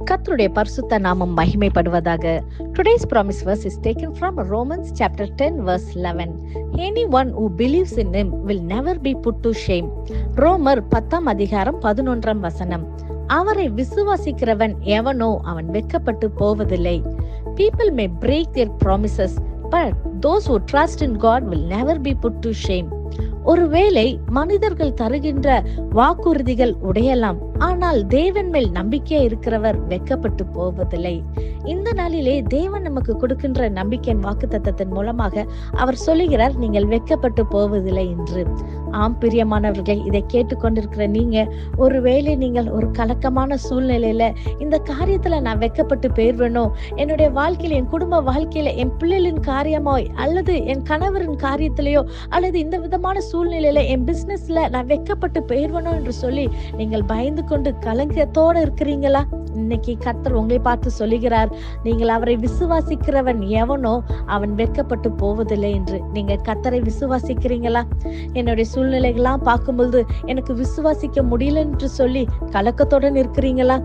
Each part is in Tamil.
கர்த்தருடைய பரிசுத்த நாமம் மகிமைப்படுவதாக. Today's promise verse is taken from Romans chapter 10 verse 11. Anyone who believes in him will never be put to shame. ரோமர் 10 அதிகாரம் 11 வசனம். அவரை விசுவாசிக்கிறவன் எவனோ அவன் வெட்கப்பட்டு போவதில்லை. People may break their promises, but those who trust in God will never be put to shame. ஒருவேளை மனிதர்கள் தருகின்ற வாக்குறுதிகள் உடையலாம், ஆனால் தேவன் மேல் நம்பிக்கை இருக்கிறவர் வெட்கப்பட்டு போவதில்லை. இந்த நாளிலே தேவன் நமக்கு கொடுக்கின்ற நம்பிக்கையின் வாக்குத்தத்தத்தின் மூலமாக அவர் சொல்லுகிறார், நீங்கள் வெட்கப்பட்டு போவதில்லை என்று. ஆம் பிரியமானவர்களை, இதை கேட்டுக்கொண்டிருக்கிற நீங்க ஒருவேளை நீங்கள் ஒரு கலக்கமான சூழ்நிலையில இந்த காரியத்துல நான் வெட்கப்பட்டு போயிடுவேனோ, என்னுடைய வாழ்க்கையில, என் குடும்ப வாழ்க்கையில, என் பிள்ளைகளின் காரியமோ அல்லது என் கணவரின் காரியத்திலேயோ அல்லது இந்த விதமான சூழ்நிலையில என் பிசினஸ்ல நான் வெட்கப்பட்டு போயிடுவேனோ என்று சொல்லி நீங்கள் பயந்து கொண்டு கலங்கத்தோட இருக்கிறீங்களா? இன்னைக்கு கர்த்தர் உங்களை பார்த்து சொல்லுகிறார், நீங்கள் அவரை விசுவாசிக்கிறவன் எவனோ அவன் வெட்கப்பட்டு போவதில்லை என்று. நீங்க கர்த்தரை விசுவாசிக்கிறீங்களா? என்னுடைய சூழ்நிலைகள்லாம் பார்க்கும்போது எனக்கு விசுவாசிக்க முடியல என்று சொல்லி கலக்கத்துடன் இருக்கிறீங்களா?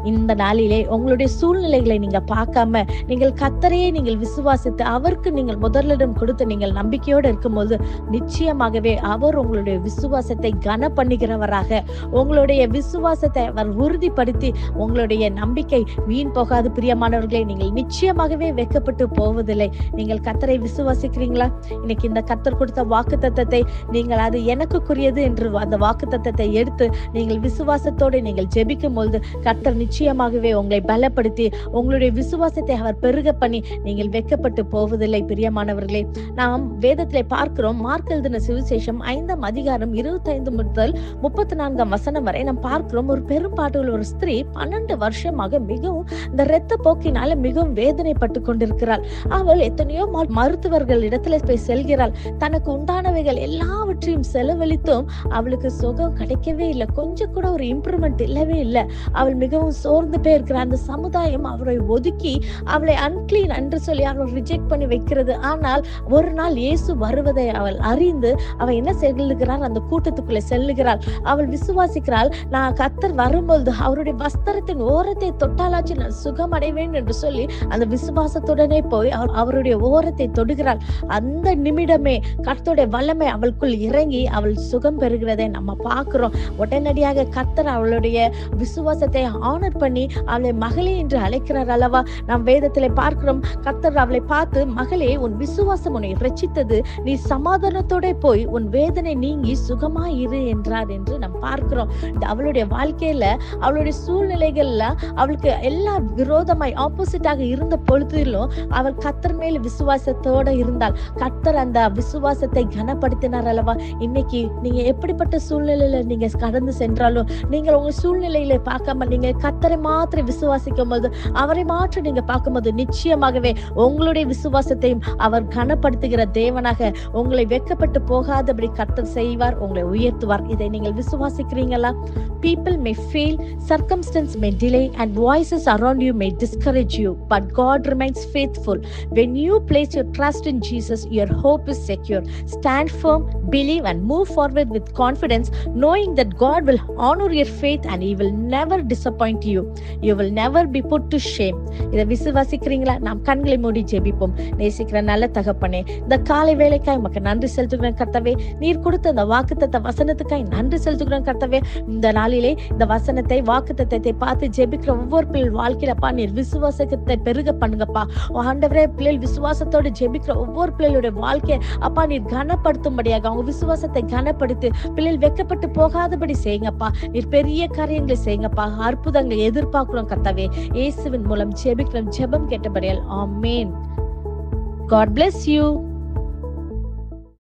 இந்த நாளிலே உங்களுடைய சூழ்நிலைகளை நீங்க பார்க்காம நீங்கள் கர்த்தரையே நீங்கள் விசுவாசித்து அவருக்கு நீங்கள் முதலிடம் கொடுத்து நீங்கள் நம்பிக்கையோடு இருக்கும்போது நிச்சயமாகவே அவர் உங்களுடைய விசுவாசத்தை கன பண்ணுகிறவராக, உங்களுடைய விசுவாசத்தை அவர் உறுதிப்படுத்தி உங்களுடைய நம்பிக்கை வீண் போகாது. பிரியமானவர்களே, நீங்கள் நிச்சயமாகவே வெட்கப்பட்டு போவதில்லை. நீங்கள் கர்த்தரை விசுவாசிக்கிறீங்களா? இன்னைக்கு இந்த கர்த்தர் கொடுத்த வாக்குத்தத்தத்தை நீங்கள் அது எனக்குரியது என்று அந்த வாக்குத்தத்தத்தை எடுத்து நீங்கள் விசுவாசத்தோடு நீங்கள் ஜெபிக்கும் பொழுது கர்த்தர் நிச்சயமாகவே உங்களை பலப்படுத்தி உங்களுடைய விசுவாசத்தை அவர் பெருக பண்ணி நீங்கள் வெட்கப்பட்டு போவதில்லை. பிரியமானவர்களே, நாம் வேதத்திலே பார்க்கிறோம், மார்க் எழுதின சுவிசேஷம் 5 அதிகாரம் 25 முதல் 34 வசனம் வரை நாம் பார்க்கிறோம். ஒரு பெரும்பாட்டுள்ள ஒரு ஸ்திரீ 12 வருஷமாக மிகவும் இந்த இரத்த போக்கினால மிகவும் வேதனைப்பட்டு கொண்டிருக்கிறாள். அவள் எத்தனையோ மருத்துவர்கள் இடத்துல போய் செல்கிறாள். தனக்கு உண்டானவைகள் எல்லாவற்றையும் செலவழித்தும் அவளுக்கு சுகம் கிடைக்கவே இல்லை. கொஞ்சம் கூட ஒரு இம்ப்ரூவ்மெண்ட் இல்லவே இல்லை. அவள் மிகவும் சோர்ந்து போய் இருக்கிறார். அந்த சமுதாயம் அவரை ஒதுக்கி அவளை அன்கிளீன் என்று சொல்லி அவளை ரிஜெக்ட் பண்ணி வைக்கிறது. ஆனால் ஒரு நாள் இயேசு வருவதை அவள் அறிந்து அவள் என்ன செல்லுகிறாள்? அந்த கூட்டத்துக்குள்ளே செல்லுகிறாள். அவள் விசுவாசிக்கிறாள், நான் கர்த்தர் வரும்பொழுது அவருடைய வஸ்திரத்தின் ஓரத்தை தொட்டாலாச்சு நான் சுகம் அடைவேன் என்று சொல்லி அந்த விசுவாசத்துடனே போய் அவருடைய ஓரத்தை தொடுகிறாள். அந்த நிமிடமே கர்த்தருடைய வல்லமை அவளுக்குள் இறங்கி அவள் சுகம் பெறுகிறதை நம்ம பார்க்கிறோம். உடனடியாக கர்த்தர் அவளுடைய விசுவாசத்தை ஆனர் பண்ணி அவளை மகளே என்று அழைக்கிறார் அல்லவா? நாம் வேதத்திலே பார்க்கிறோம், கர்த்தர் அவளை பார்த்து, மகளே, உன் விசுவாசம் உன்னை ரட்சித்தது, நீ சமாதானத்தோட போய் உன் வேதனை நீங்கி சுகமாயிரு என்றார் என்று நாம் பார்க்கிறோம். அவளுடைய வாழ்க்கையில அவளுடைய சூழ்நிலைகள்ல அவளுக்கு எல்லா விரோதமாய் ஆப்போசிட்டாக இருந்த பொழுதிலும் அவள் கர்த்தர் மேல் விசுவாசத்தோட இருந்தாள். கர்த்தர் அந்த விசுவாசத்தை கனப்படுத்தினார் அல்லவா? இன்னைக்கு நீங்க எப்படிப்பட்ட சூழ்நிலையில நீங்க கடந்து சென்றாலும் நீங்கள் உங்க சூழ்நிலையில பார்க்காம நீங்க கர்த்தரை மாத்திரம் விசுவாசிக்கும் போது, அவரை மாற்றம் நீங்க பார்க்கும்போது நிச்சயமாகவே உங்களுடைய விசுவாசத்தையும் அவர் கனப்படுத்துகிற தேவனாக உங்களை வெட்கப்பட்டு போகாதபடி கர்த்தர் செய்வார், உங்களை உயர்த்துவார். இதை நீங்கள் விசுவாசிக்கிறீங்களா? People may fail, circumstances may delay, and voices around you may discourage you, but God remains faithful. When you place your trust in Jesus, your hope is secure. Stand firm, believe, and move forward with confidence, knowing that God will honor your faith and He will never disappoint you. You will never be put to shame. இதை விசுவாசிக்கிறீங்களா? நாம் கண்களை மூடி ஜெபிப்போம். நேசிக்கிற நல்ல தகப்பனே, இந்த காலை வேளைக்காய் உமக்கு நன்றி செலுத்துகிறேன் கர்த்தாவே. நீர் கொடுத்த இந்த வாக்குத்தத்த வசனத்துக்காய் நன்றி செலுத்துகிறேன் கர்த்தாவே. இந்த நாளிலே இந்த வசனத்தை வாக்குத்தத்தத்தை பார்த்து ஜெபிக்கிற ஒவ்வொரு பிள்ளைகள் வாழ்க்கையிலப்பா நீர் விசுவாசத்தை பெருக பண்ணுங்கப்பா. ஆண்டவரே, பிள்ளைகள் விசுவாசத்தோடு ஜெபிக்கிற ஒவ்வொரு பிள்ளைகளுடைய வாழ்க்கையை அப்பா நீர் கனப்படுத்தும்படியாக அவங்க விசுவாசத்தை கனப்படுத்தி பிள்ளைகள் வெட்கப்பட்டு போகாதபடி செய்யுங்கப்பா. நீர் பெரிய காரியங்களை செய்யுங்கப்பா. அற்புதங்களை எதிர்பார்க்கிறோம் கர்த்தாவே. இயேசுவின் மூலம் ஜெபிக்கிறோம். ஜெபம் கேட்டபடியால் ஆமென். God bless you.